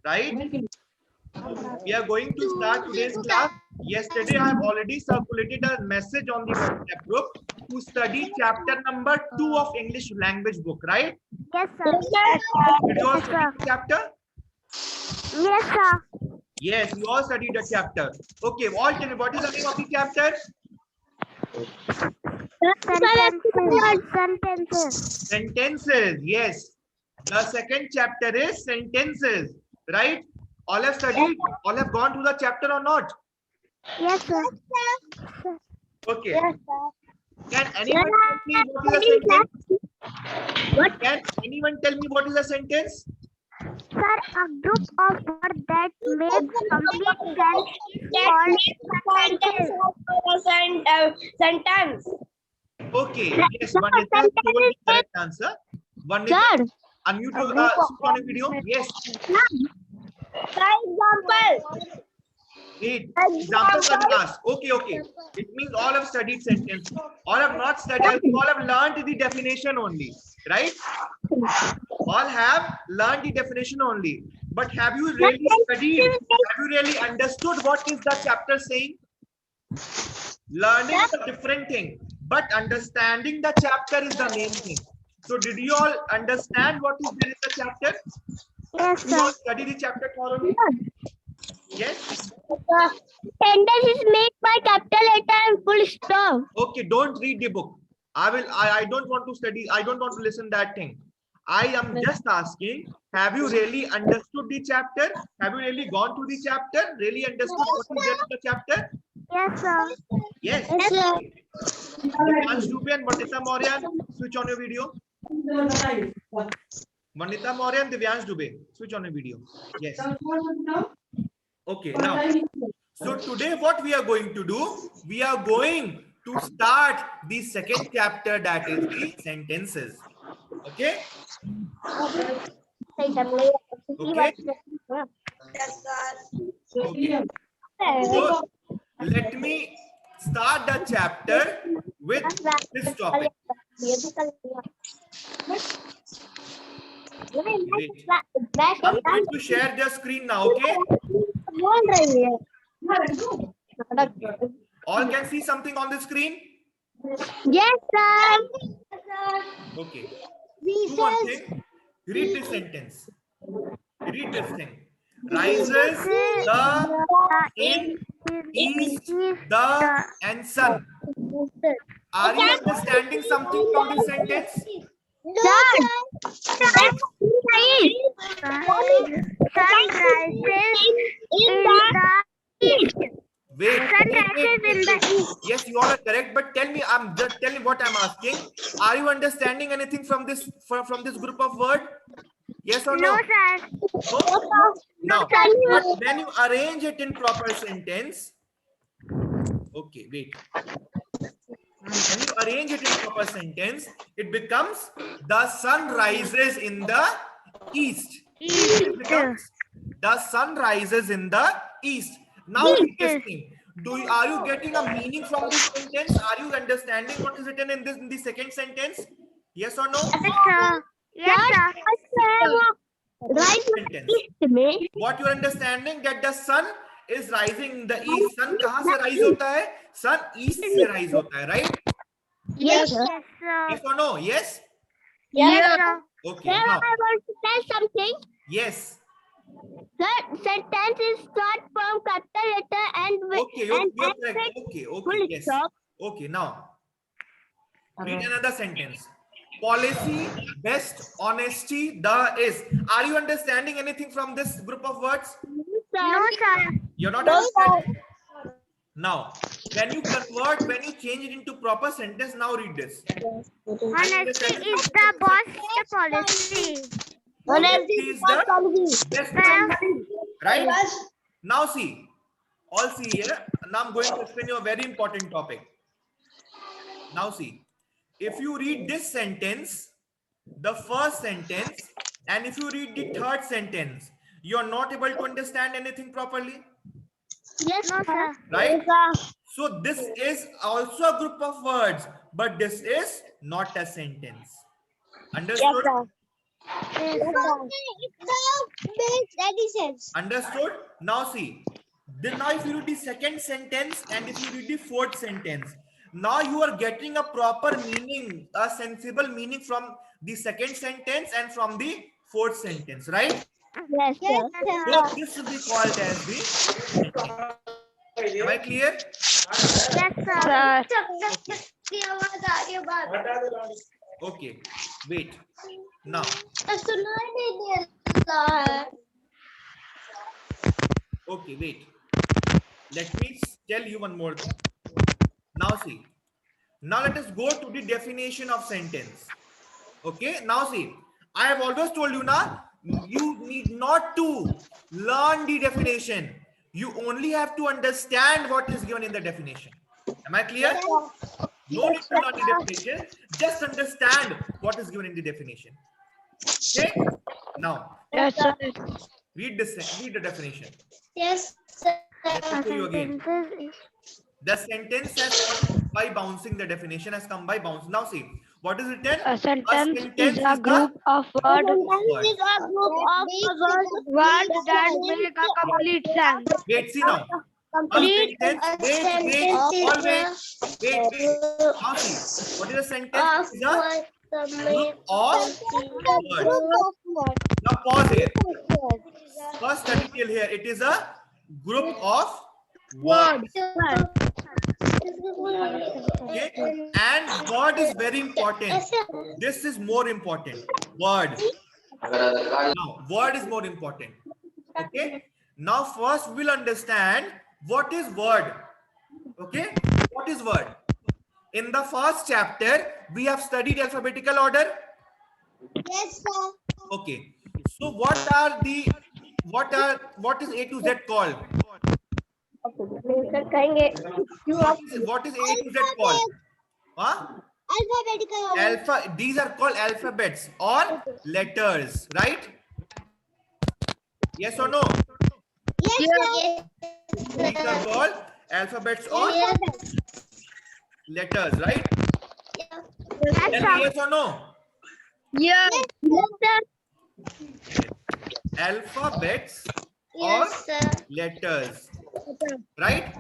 right? We are going to start today's class. Yesterday, I have already circulated a message on the WhatsApp group to study chapter number 2 of English language book, right? Yes, sir. Did you all study the chapter? Yes, sir. Yes, you all studied the chapter. Okay, all tell me, what is the name of the chapter? Sentences. Sentences. Yes. The second chapter is sentences, right? All have studied? All have gone through the chapter or not? Yes, sir. Okay. Yes, sir. Can anyone tell me what is a sentence? Can anyone tell me what is a sentence? Sir, a group of words that makes complete sense is called sentence. Okay. Yes, Vanita told the correct answer. Vanita, unmute your switch on your video. Yes. Example. Wait. Example can ask. Okay, okay. It means all have studied sentence. All have not studied. I think all have learned the definition only, right? All have learned the definition only. But have you really studied? Have you really understood what is the chapter saying? Learning is a different thing, but understanding the chapter is the main thing. So did you all understand what is there in the chapter? Yes, Did you all sir. study the chapter thoroughly? Yes? Sentence is made by capital letter and full stop. Okay, don't read the book. I don't want to study. I don't want to listen that thing. I am just asking, have you really understood the chapter? Have you really gone through the chapter? Really understood what is there in the chapter? Yes, sir. Yes. Yes, sir. Divyansh Dubey and Vanita Maurya, switch on your video. Vanita Maurya and Divyansh Dubey, switch on your video. Yes. Okay, now, so today what we are going to do, we are going to start the second chapter, that is the sentences. Okay? Okay? Okay. So, let me start the chapter with this topic. Wait. I'm going to share the screen now, okay? All can see something on the screen? Yes, sir. Okay. Do one thing. Read this sentence. Read this thing. Rises the in east, the and sun. Are you understanding something from this sentence? Sun rises in the east. Wait, Sun wait, rises in wait, the wait. east. Yes, you all are correct, but tell me, I'm just telling what I'm asking. Are you understanding anything from this group of word? Yes or no? No, sir. No? Now, sir. but when you arrange it in proper sentence, okay, wait. When you arrange it in proper sentence, it becomes the sun rises in the east. It becomes the sun rises in the east. Now, read this thing. Are you getting a meaning from this sentence? Are you understanding what is written in the second sentence? Yes or no? Yes, sir. Yes, sir. Right. Sentence. What you are understanding that the sun is rising in the east. Sun कहाँ से rise होता है? Sun east से rise होता है, right? Yes, sir. Yes or no? Yes. Yes, sir. Okay. Sir, Now, I want to tell something. yes. Sir, sentence is start from capital letter and Okay. and You are correct. Okay. full Yes. stop. Okay. Now, read another sentence. Policy, best, honesty, the is. Are you understanding anything from this group of words? No, sir. You're not understanding. Now, when you change it into proper sentence, now read this. Honesty is the best policy. Honesty is the best policy. Right? Now see. All see here. Now I'm going to explain you a very important topic. Now see. If you read this sentence, the first sentence, and if you read the third sentence, you are not able to understand anything properly. Yes, no, sir. Right? So this is also a group of words, but this is not a sentence. Understood? Understood? Now see. Then now if you read the second sentence and if you read the fourth sentence, now you are getting a proper meaning, a sensible meaning from the second sentence and from the fourth sentence, right? Yes, sir. So this will be called as the sentence. Am I clear? Yes, Okay. Wait. Now, okay, wait. Let me tell you one more thing. Now see. Now let us go to the definition of sentence. Okay. Now see. I have always told you now, you need not to learn the definition. You only have to understand what is given in the definition. Am I clear? No need to learn the definition. Just understand what is given in the definition. Okay. Now, Yes, sir. read the definition. Yes, Let me show you again. The sentence has come by bouncing. The definition has come by bounce. Now see, what is written? A sentence sentence is a is group of words This is a group of words that make a complete sense. Wait, see now. A complete sentence. Wait. Always. Wait. Now see, what is a sentence? Is a group of words. Now pause here. First study till here. It is a group of words. Okay, and word is very important. This is more important. Word. Now, word is more important. Okay. Now, first we'll understand what is word. Okay. What is word? In the first chapter, we have studied alphabetical order. Yes, sir. Okay. So, what is A to Z called? What is A to Z called? Huh? Alphabetical order. These are called alphabets or letters, right? Yes or no? Yes, sir. These are called alphabets or Yes, letters, right? yes, Tell me yes or no? Yes. Alphabets or yes, sir. letters, right?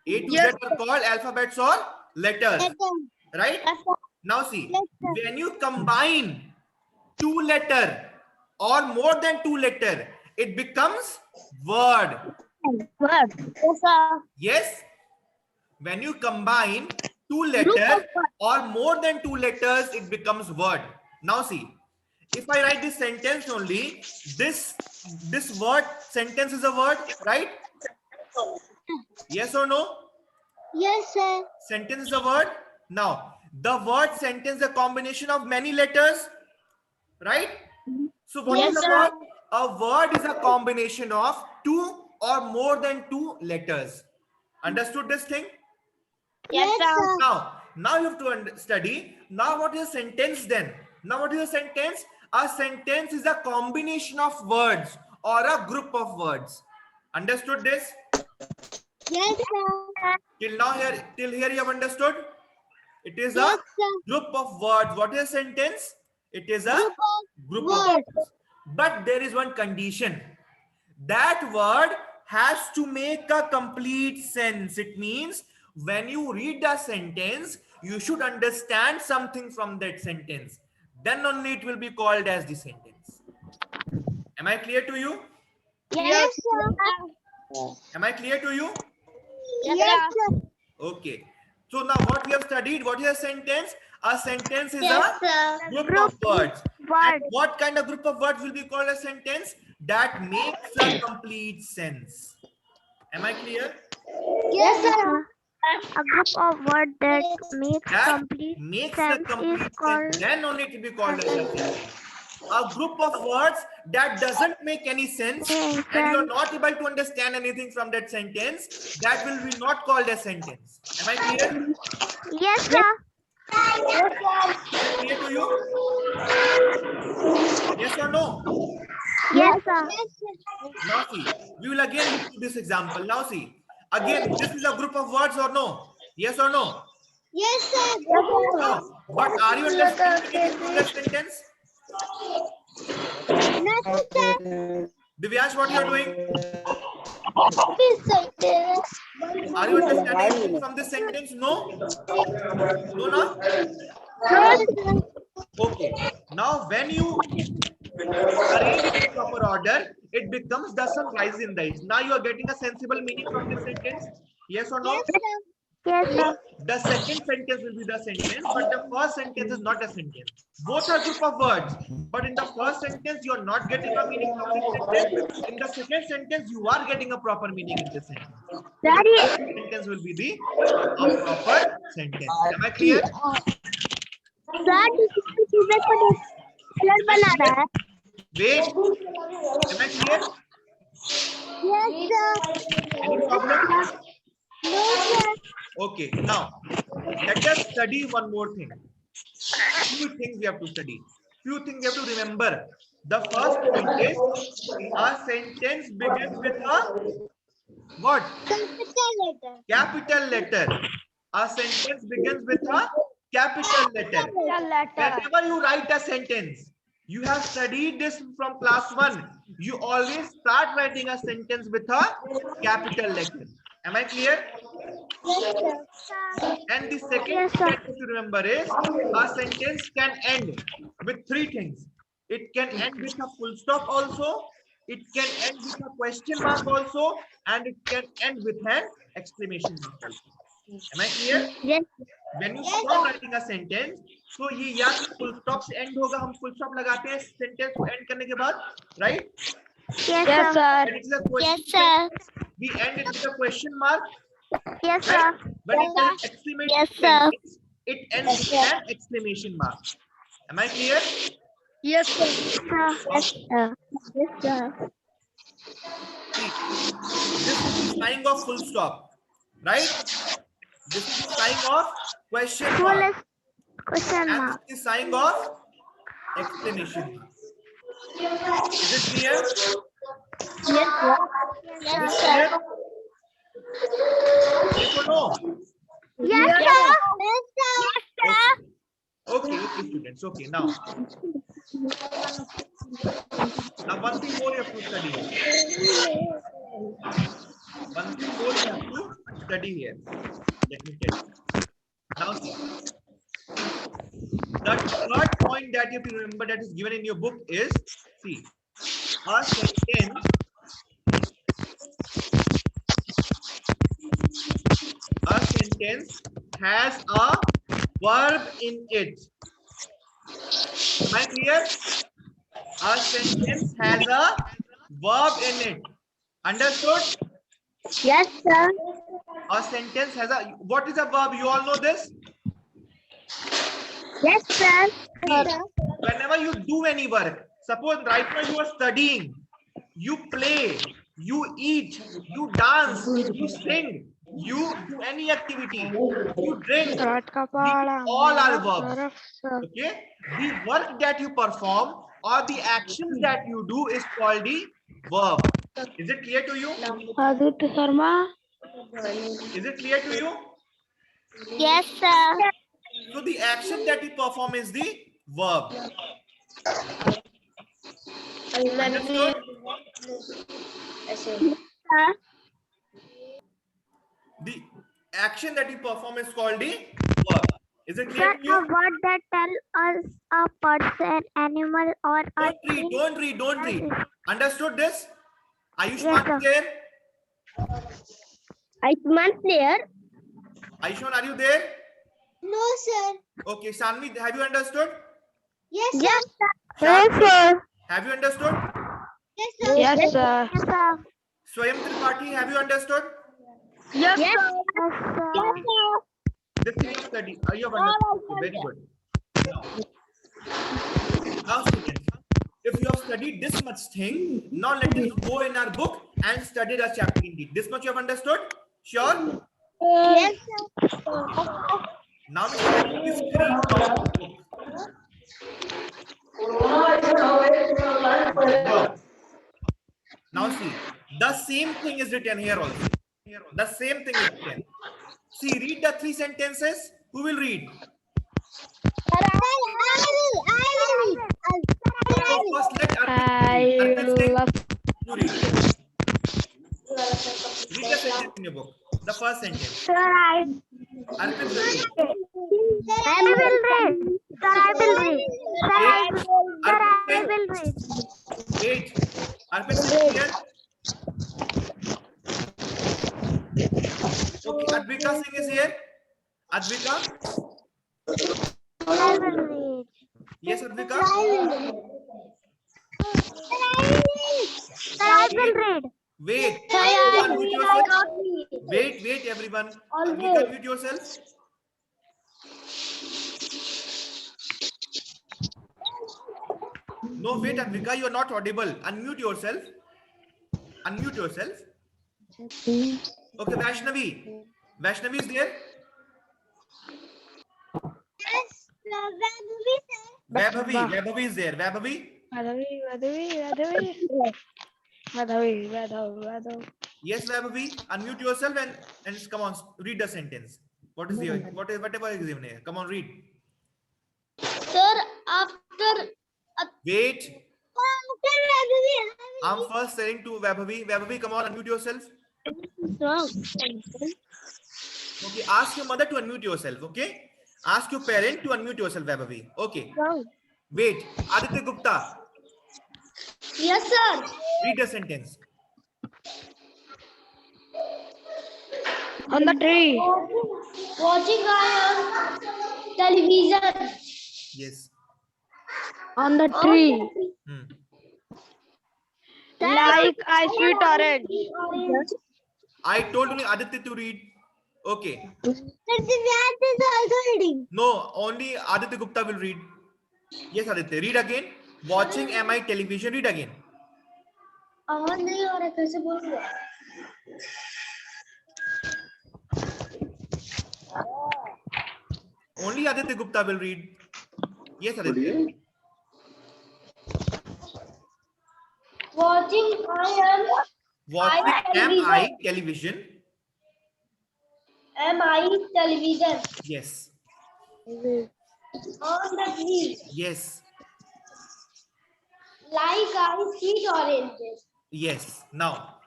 A to Yes. Z are called alphabets or letters, right? Now see, when you combine two letter or more than two letter, it becomes word. Word. Yes, sir. Yes, when you combine two letters or more than two letters, it becomes word. Now see, if I write this sentence only, this word sentence is a word, right? Yes or no? Yes, sir. Sentence is a word. Now, the word sentence is a combination of many letters, right? So what is Yes, a sir. word? A word is a combination of two or more than two letters. Understood this thing? Yes, sir. Now you have to study. Now what is a sentence then? Now what is a sentence? A sentence is a combination of words or a group of words. Understood this? Yes, sir. Till here you have understood? It is a Yes, sir. group of words. What is a sentence? It is a group of words. words. But there is one condition. That word has to make a complete sense. It means when you read the sentence, you should understand something from that sentence. Then only it will be called as the sentence. Am I clear to you? Yes, sir. Am I clear to you? Yes, sir. Okay. So now what we have studied, what is a sentence? A sentence is Yes, a sir. group of words. And what kind of group of words will be called a sentence? That makes a complete sense. Am I clear? Yes, sir. A group of words that makes That complete makes sense a is complete called sense. Then only it will be called as a sentence. A group of words that doesn't make any sense and you are not able to understand anything from that sentence, that will be not called a sentence. Am I clear? yes, sir. Clear to you? Yes or no? Yes, sir. Now see, we will again look to this example. Now see, again, this is a group of words or no? Yes or no? Yes, sir. No. But are you understanding anything from that sentence? Divyansh, what you are doing? Are you understanding anything from this sentence? No? No, no? Okay. Now, when you arrange it in proper order, it becomes the sun rises in the east. Now you are getting a sensible meaning from this sentence? Yes or no? Yes, sir. The second sentence will be the sentence, but the first sentence is not a sentence. Both are group of words, but in the first sentence you are not getting a meaning from this sentence. In the second sentence you are getting a proper meaning in this sentence. Daddy. The first sentence will be the proper sentence. Am I clear? Sir चीजें को colour बना रहा है. Wait. Am I clear? Yes sir. Any problem? No sir. Okay. Now let us study one more thing. Few things we have to study. Few things we have to remember. The first point is a sentence begins with a what? Capital letter. A sentence begins with a capital letter. Whenever you write a sentence, you have studied this from class 1. You always start writing a sentence with a capital letter. Am I clear? And the second sentence to remember is a sentence can end with 3 things. It can end with a full stop also. It can end with a question mark also, and it can end with an exclamation mark also. Am I clear? Yes. When you stop writing a sentence, so ये या full stop से end होगा, हम full stop लगाते हैं sentence को end करने के बाद, right? Yes, Yes, sir. sir. When it is a question, Yes sir. we end it with a question mark. Yes, sir. Right? When it is an exclamation Yes, sir. sentence, it ends with an exclamation mark. Am I clear? Yes, sir. Yes sir. Yes sir. See, this is the sign of full stop, right? This is the sign of question Full mark. is question And mark. this is the sign of exclamation mark. Is it clear? Yes sir. Yes sir. Yes or no? Yes, sir. Yes sir. Okay, students. Okay, now one thing more you have to study here. One thing more you have to study here. Let me tell you. Now see, the third point that you have to remember that is given in your book is, see, a sentence has a verb in it. Am I clear? A sentence has a verb in it. Understood? Yes sir. A sentence has a, what is a verb? You all know this? Yes sir. Whenever you do any work, suppose right now you are studying, you play, you eat, you dance, you sing, you do any activity, you drink, all are verbs. Okay? The work that you perform or the actions that you do is called the verb. Is it clear to you? Aditya Sharma. Is it clear to you? Yes sir. So the action that you perform is the verb. Understood? The action that you perform is called the verb. Is it clear Sir, to a you? word that tell us a person, animal, or a Don't read. Understood this? Ayushman Yes, sir. there? Ayushman player. Ayushman, are you there? No sir. Okay, Sanvi, have you understood? Yes sir. Yes sir. Yes, sir. Have you understood? Yes sir. Yes, sir. Yes, sir. Swayam Tripathi, have you understood? Yes, Yes sir. sir. Yes, sir. Yes sir. This is study. You have understood. Very good. Now, students, if you have studied this much thing, now let us go in our book and study the chapter indeed. This much you have understood? Sure? Yes sir. Now we shall please screen from the book. Now see, the same thing is written here also. The same thing is written. See, read the 3 sentences. Who will read? I will. So first let Arpit I read. Arpit, say, love. you read. Read the sentence in your book. The first sentence. Sir, Arpit will read. I will read. Sir, I will read. Sir, Arpit, I will read. wait. Arpit, sit here. Okay, Advika Singh is here. Advika? I will read. Yes, Advika? Sir, I will read. Wait. Unmute yourself. Wait, everyone. Advika, unmute yourself. No, wait, Advika, you are not audible. Unmute yourself. Unmute yourself. Okay, Vaishnavi. Vaishnavi is there? Vaibhavi is there. Vaibhavi? Madhavi. Yes, Vaibhavi. Unmute yourself and come on, read the sentence. What is the whatever is given here? Come on, read. Sir, after Wait. I'm first saying to Vaibhavi. Vaibhavi, come on, unmute yourself. Okay, ask your mother to unmute yourself. Okay, ask your parent to unmute yourself, Vaibhavi. Okay. Wait, Aditya Gupta. Yes, sir. Read the sentence. On the tree. Watching on television. Yes. On the tree. Hmm. Like a sweet orange. I told only Aditya to read. Okay. Sir, Divyansh is also reading. No, only Aditya Gupta will read. Yes, Aditya. Read again. Watching MI television. Read again. आवाज नहीं आ रहा कैसे बोलूं Only Aditya Gupta will read. Yes, Aditya. watching Watching MI television. television Yes. on the tree Yes. like I sweet oranges. Yes. Now,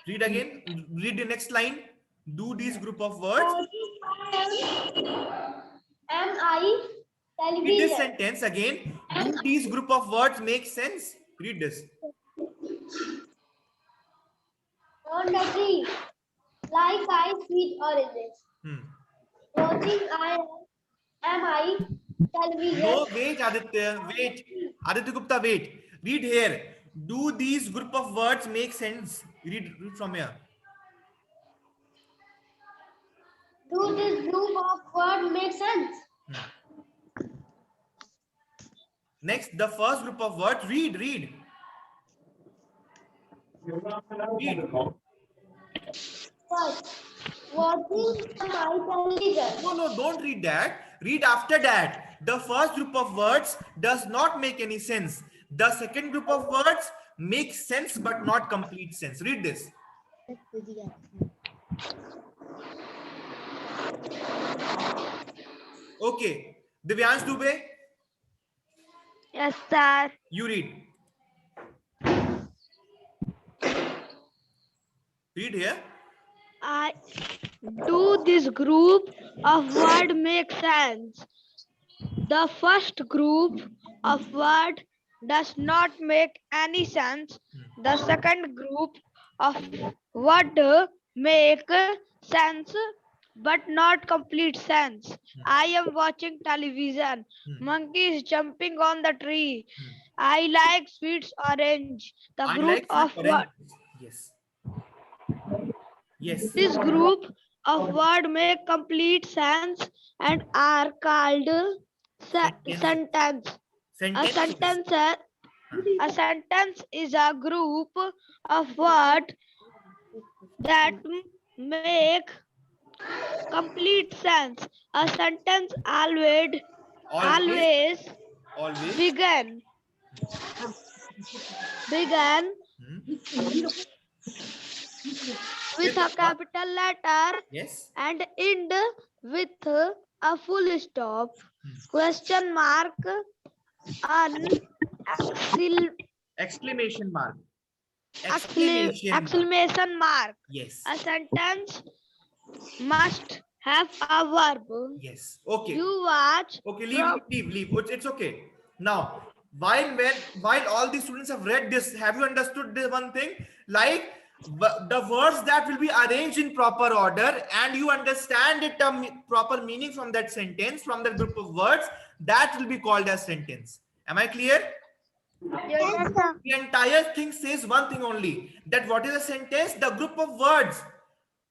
read again. Read the next line. Do these group of words. MI Read this television sentence again. Do these group of words make sense? Read this. on the tree like I sweet oranges. Watching MI television No, wait, Aditya. Wait. Aditya Gupta, wait. Read here. Do these group of words make sense? Read from here. do this group of words make sense? Next, the first group of words. Read. Read. First, watching MI television. No, don't read that. Read after that. The first group of words does not make any sense. The second group of words makes sense but not complete sense. Read this. Okay. Divyansh Dubey, Yes, sir. you read. Read here. I do this group of word make sense. The first group of word does not make any sense. The second group of word make sense but not complete sense. I am watching television. Monkey is jumping on the tree. I like sweets orange. The I group like of sweet orange. word. Yes. Yes. This group of word make complete sense and are called sentence. A sentence is a group of words that make complete sense. A sentence always begin with a capital letter Yes. and end with a full stop, question mark, an Excel- Exclamation mark. exclamation mark. Yes. A sentence must have a verb. Yes. Okay. You watch. Okay, leave. It's okay. Now, while all the students have read this, have you understood this one thing? Like the words that will be arranged in proper order, and you understand it proper meaning from that sentence, from that group of words, that will be called as sentence. Am I clear? Yes, sir. The entire thing says one thing only, that what is a sentence? The group of words,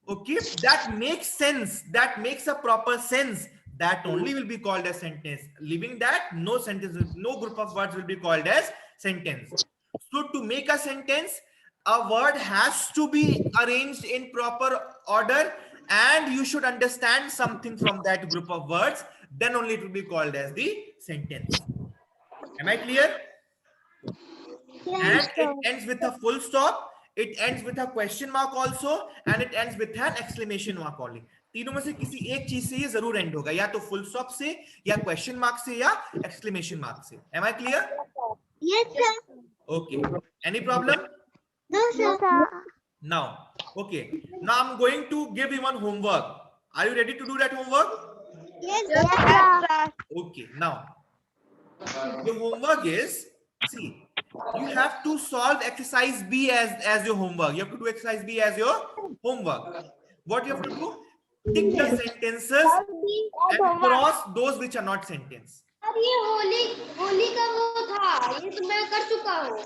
okay, that makes sense, that makes a proper sense, that only will be called as sentence. Leaving that, no sentence, no group of words will be called as sentence. So to make a sentence, a word has to be arranged in proper order, and you should understand something from that group of words, then only it will be called as the sentence. Am I clear? And it ends with a full stop, it ends with a question mark also, and it ends with an exclamation mark only. तीनों में से किसी एक चीज से ये जरूर and होगा, या तो फुल स्टॉप से, या क्वेश्चन मार्क से, या एक्सक्लेमेशन मार्क से. Am I clear? Yes, sir. Okay. Any problem? No, sir. Now, okay. Now I'm going to give you one homework. Are you ready to do that homework? Yes, Yes, sir. sir. Okay. Now, the homework is, see, you have to solve exercise B as your homework. You have to do exercise B as your homework. What you have to do? Tick the sentences and cross those which are not sentence. अब ये होली का वो था, ये तो मैं कर चुका हूँ.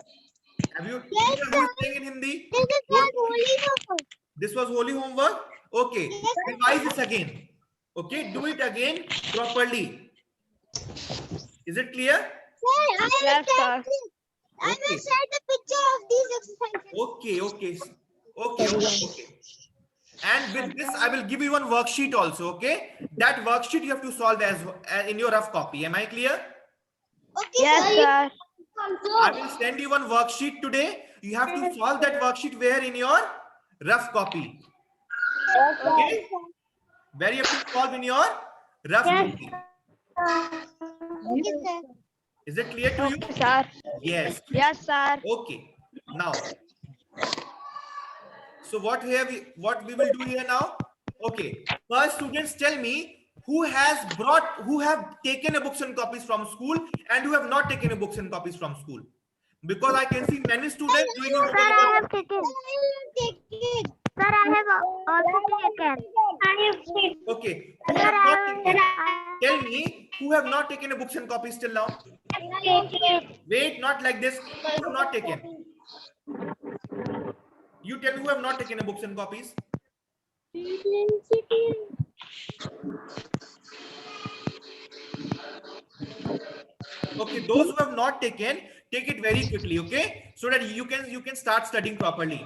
Have you? Who is saying in Hindi? This was holy homework. Okay. Revise this again. Okay. Do it again properly. Is it clear? Yes, sir. I will share the picture of these exercises. Okay. And with this, I will give you one worksheet also. Okay. That worksheet you have to solve as in your rough copy. Am I clear? Okay, Yes, sir. I will send you one worksheet today. You have to solve that worksheet where in your rough copy. Okay. Where you have to solve in your rough copy. Okay, sir. Is it clear to you? Sir. Yes. Yes, sir. Okay. Now, so what we will do here now? Okay. First, students, tell me who have taken a books and copies from school, and who have not taken a books and copies from school. Because I can see many students doing Sir, I have taken. Sir, I have also taken. Okay. Who have not taken? Tell me who have not taken a books and copies till now. Wait, not like this. Who have not taken? You tell me who have not taken a books and copies. Okay, those who have not taken, take it very quickly, okay? So that you can start studying properly.